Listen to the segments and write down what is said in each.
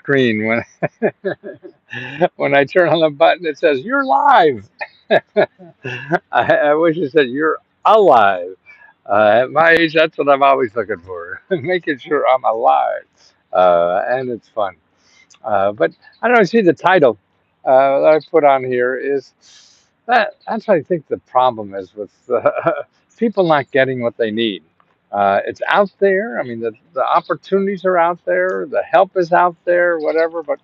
screen when when I turn on the button. It says you're live. I wish it said you're alive. At my age, that's what I'm always looking for, making sure I'm alive, and it's fun. But I don't know, see the title that I put on here is that that's what I think the problem is with people not getting what they need. It's out there. I mean, the opportunities are out there, the help is out there, whatever, but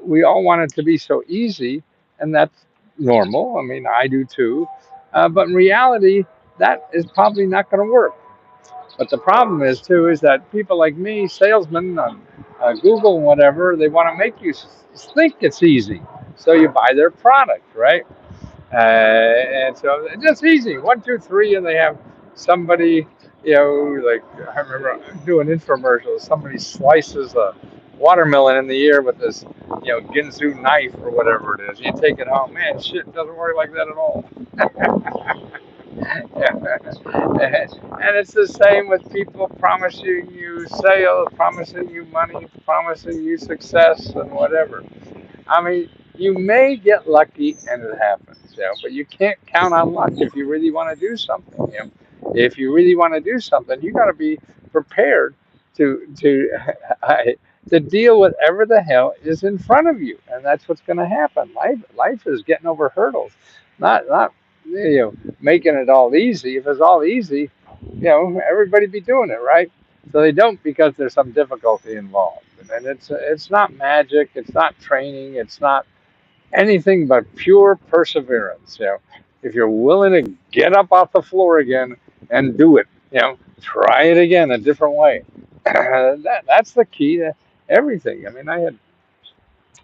we all want it to be so easy, and that's normal. I mean, I do too. But in reality, that is probably not going to work. But the problem is too is that people like me, salesmen on Google and whatever, they want to make you think it's easy, so you buy their product, right? And so it's just easy. One, two, three, and they have somebody, like I remember doing infomercials. Somebody slices a watermelon in the air with this, Ginsu knife or whatever it is. You take it home, man. Shit doesn't work like that at all. And it's the same with people promising you sales, promising you money, promising you success, and whatever. I mean, you may get lucky and it happens, but you can't count on luck if you really want to do something. If you really want to do something, you got to be prepared to to deal with whatever the hell is in front of you, and that's what's going to happen. Life is getting over hurdles, not making it all easy. If it's all easy, everybody be doing it, right? So they don't because there's some difficulty involved, and it's not magic, it's not training, it's not anything but pure perseverance. If you're willing to get up off the floor again and do it, try it again a different way. That's the key to everything. I mean,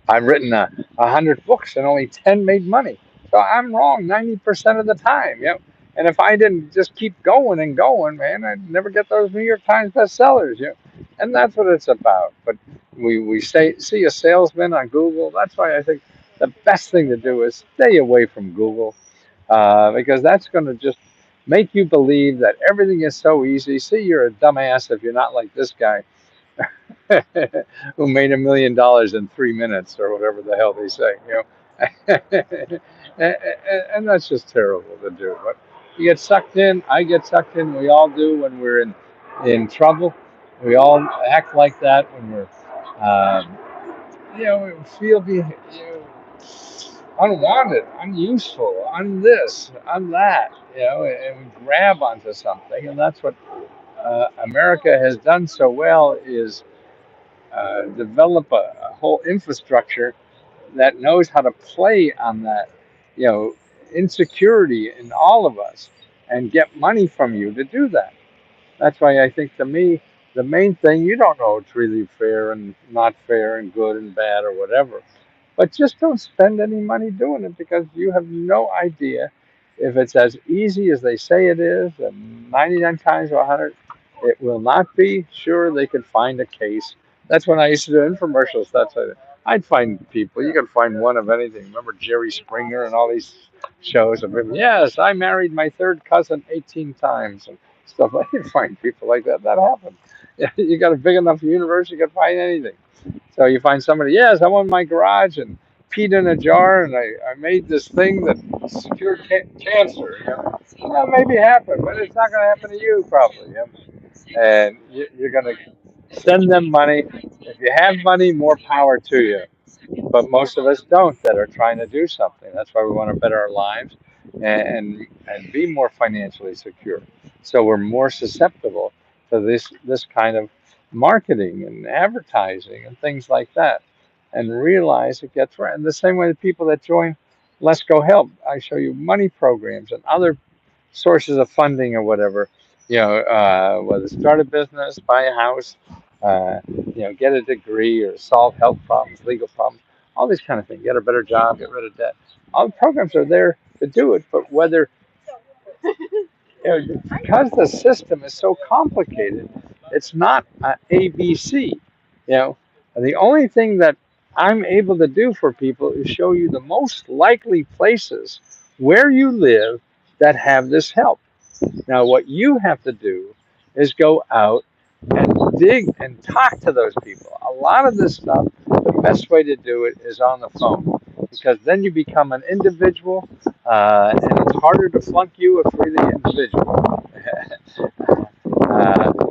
I've written 100 books and only 10 made money. So I'm wrong 90% of the time. And if I didn't just keep going and going, man, I'd never get those New York Times bestsellers. And that's what it's about. But we see a salesman on Google. That's why I think the best thing to do is stay away from Google, because that's going to just make you believe that everything is so easy. See, you're a dumbass if you're not like this guy who made $1 million in 3 minutes or whatever the hell they say. And that's just terrible to do. But you get sucked in. I get sucked in. We all do when we're in trouble. We all act like that when we're, um, we feel unwanted, unuseful, this, that. And we grab onto something, and that's what America has done so well is develop a whole infrastructure that knows how to play on that, you know, insecurity in all of us and get money from you to do that. That's why I think to me, the main thing, you don't know it's really fair and not fair and good and bad or whatever. But just don't spend any money doing it because you have no idea if it's as easy as they say it is, and 99 times or 100, it will not be. Sure, they could find a case. That's when I used to do infomercials. I'd find people. You could find one of anything. Remember Jerry Springer and all these shows of him? Yes, I married my third cousin 18 times and stuff. I can find people like that. That happened. You got a big enough universe, you can find anything. So you find somebody, yes, I went in my garage and peed in a jar and I made this thing that cured cancer. That maybe happen, but it's not going to happen to you probably. And you're going to send them money. If you have money, more power to you. But most of us don't that are trying to do something. That's why we want to better our lives and be more financially secure. So we're more susceptible to this kind of marketing and advertising and things like that, and realize it gets right. And the same way the people that join Let's Go Help, I show you money programs and other sources of funding or whatever. Whether start a business, buy a house, get a degree or solve health problems, legal problems, all these kind of things. Get a better job, get rid of debt. All the programs are there to do it, but whether because the system is so complicated, it's not ABC. And the only thing that I'm able to do for people is show you the most likely places where you live that have this help. Now, what you have to do is go out and dig and talk to those people. A lot of this stuff, the best way to do it is on the phone because then you become an individual, and it's harder to flunk you if you're the individual.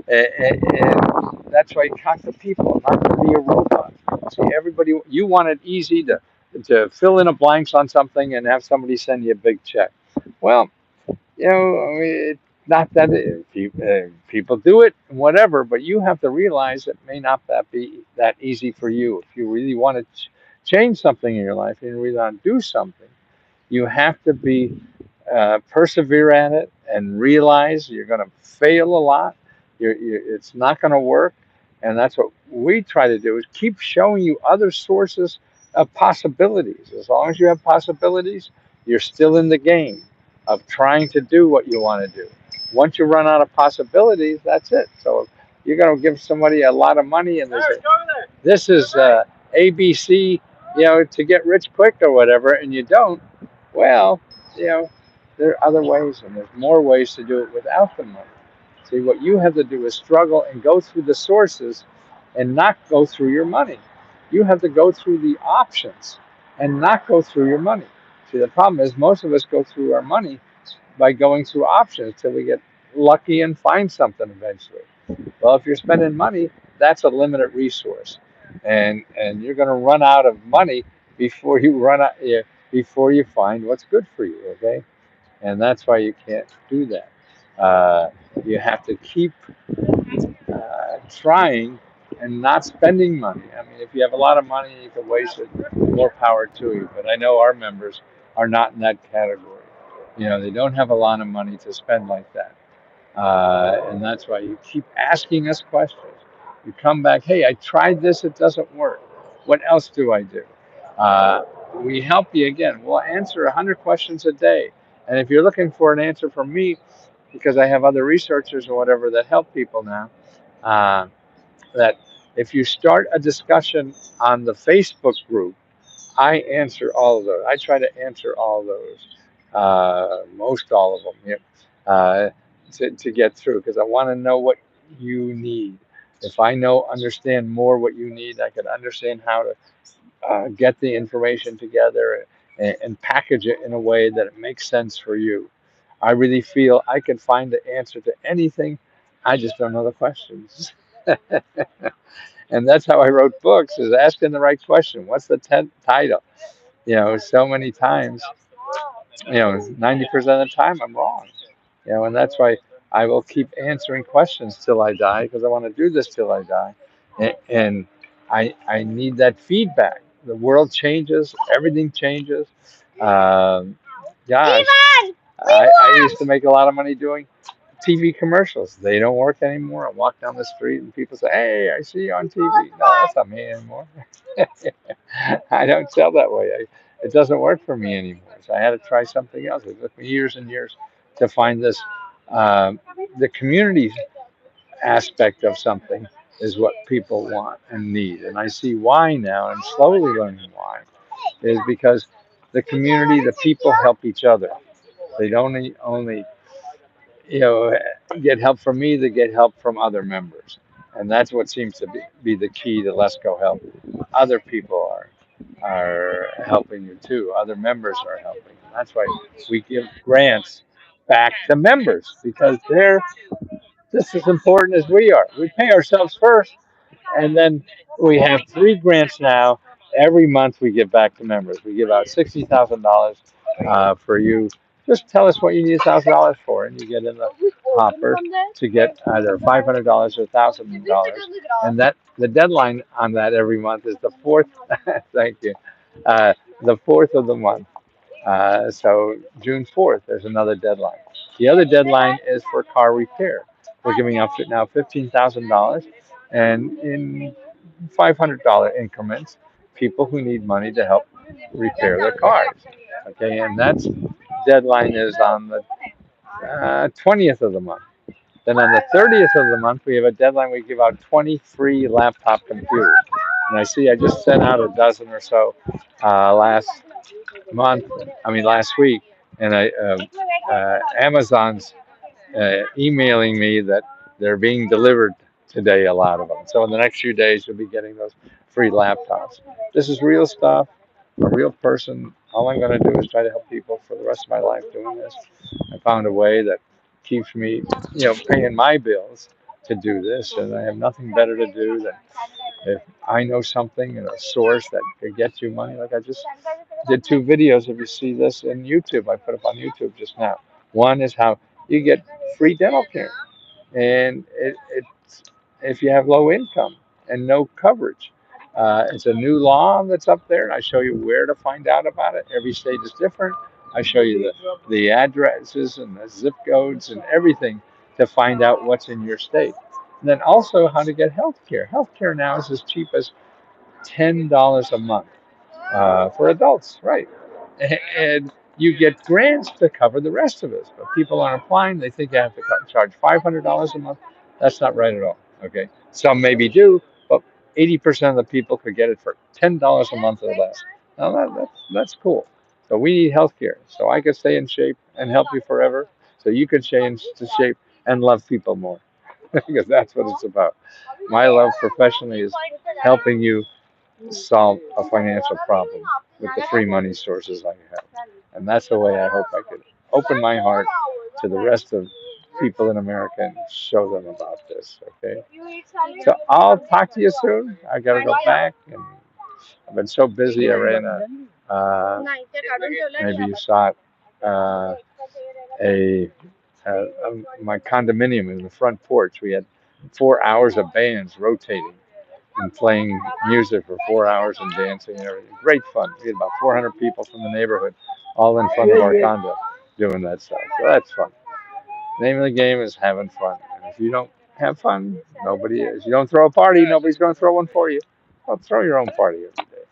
And that's why you talk to people, not to be a robot. See, everybody, you want it easy to fill in a blanks on something and have somebody send you a big check. Well, I mean, not that people do it, whatever, but you have to realize it may not that be that easy for you. If you really want to change something in your life and you really want to do something, you have to be persevere at it and realize you're going to fail a lot. It's not going to work, and that's what we try to do is keep showing you other sources of possibilities. As long as you have possibilities, you're still in the game of trying to do what you want to do. Once you run out of possibilities, that's it. So if you're going to give somebody a lot of money and this is ABC, to get rich quick or whatever, and you don't, well, you know, there are other ways, and there's more ways to do it without the money. See, what you have to do is struggle and go through the sources and not go through your money. You have to go through the options and not go through your money. See, the problem is most of us go through our money by going through options till we get lucky and find something eventually. Well, if you're spending money, that's a limited resource, and you're going to run out of money before you run out, before you find what's good for you. Okay, and that's why you can't do that. Uh, you have to keep trying and not spending money. I mean, if you have a lot of money, you can waste it. More power to you. But I know our members are not in that category. They don't have a lot of money to spend like that. And that's why you keep asking us questions. You come back, hey, I tried this, it doesn't work. What else do I do? Uh, we help you again. We'll answer 100 questions a day. And if you're looking for an answer from me, because I have other researchers or whatever that help people now, uh, that if you start a discussion on the Facebook group, I answer all of those. I try to answer all of those, most all of them, to get through because I want to know what you need. If I understand more what you need, I can understand how to get the information together and package it in a way that it makes sense for you. I really feel I can find the answer to anything. I just don't know the questions. And that's how I wrote books is asking the right question. What's the title? So many times, 90% of the time I'm wrong. And that's why I will keep answering questions till I die because I want to do this till I die. And I need that feedback. The world changes, everything changes. Um, gosh, I used to make a lot of money doing TV commercials. They don't work anymore. I walk down the street and people say, "Hey, I see you on TV." No, that's not me anymore. I don't sell that way. It doesn't work for me anymore. So I had to try something else. It took me years and years to find this. Um, the community aspect of something is what people want and need. And I see why now and slowly learning why is because the community, the people help each other. They don't only you know, get help from me, they get help from other members. And that's what seems to be the key to Let's Go Help. Other people are helping you too. Other members are helping. That's why we give grants back to members because they're just as important as we are. We pay ourselves first, and then we have 3 grants now. Every month we give back to members. We give out $60,000 for you. Just tell us what you need $1,000 for, and you get in the hopper to get either $500 or $1,000. And that the deadline on that every month is the fourth. Thank you. The fourth of the month. So June 4th, there's another deadline. The other deadline is for car repair. We're giving out now $15,000 and in $500 increments, people who need money to help repair their cars. Okay, and that's deadline is on the 20th of the month. Then on the 30th of the month, we have a deadline. We give out 20 free laptop computers. And I see I just sent out a dozen or so last month, last week, and Amazon's emailing me that they're being delivered today, a lot of them. So in the next few days, you'll be getting those free laptops. This is real stuff, a real person. All I'm going to do is try to help people for the rest of my life doing this. I found a way that keeps me, paying my bills to do this, and I have nothing better to do than if I know something and a source that could get you money. Like I just did two videos. If you see this in YouTube, I put up on YouTube just now. One is how you get free dental care, and it's if you have low income and no coverage. It's a new law that's up there, and I show you where to find out about it. Every state is different. I show you the addresses and the zip codes and everything to find out what's in your state. And then also how to get health care. Health care now is as cheap as $10 a month for adults, right? And you get grants to cover the rest of it. But people aren't applying. They think they have to charge $500 a month. That's not right at all. Okay, some maybe do, but 80% of the people could get it for $10 a month or less. Now that's cool. So we need health care, so I could stay in shape and help you forever. So you could stay into shape and love people more, because that's what it's about. My love professionally is helping you solve a financial problem with the free money sources I have. And that's the way I hope I could open my heart to the rest of people in America and show them about this. Okay. So I'll talk to you soon. I gotta go back, and I've been so busy. I ran maybe you saw it, a my condominium in the front porch. We had 4 hours of bands rotating and playing music for 4 hours and dancing and everything. Great fun. We had about 400 people from the neighborhood all in front of our condo doing that stuff. So that's fun. Name of the game is having fun. And if you don't have fun, nobody is. You don't throw a party, nobody's going to throw one for you. Well, throw your own party every day.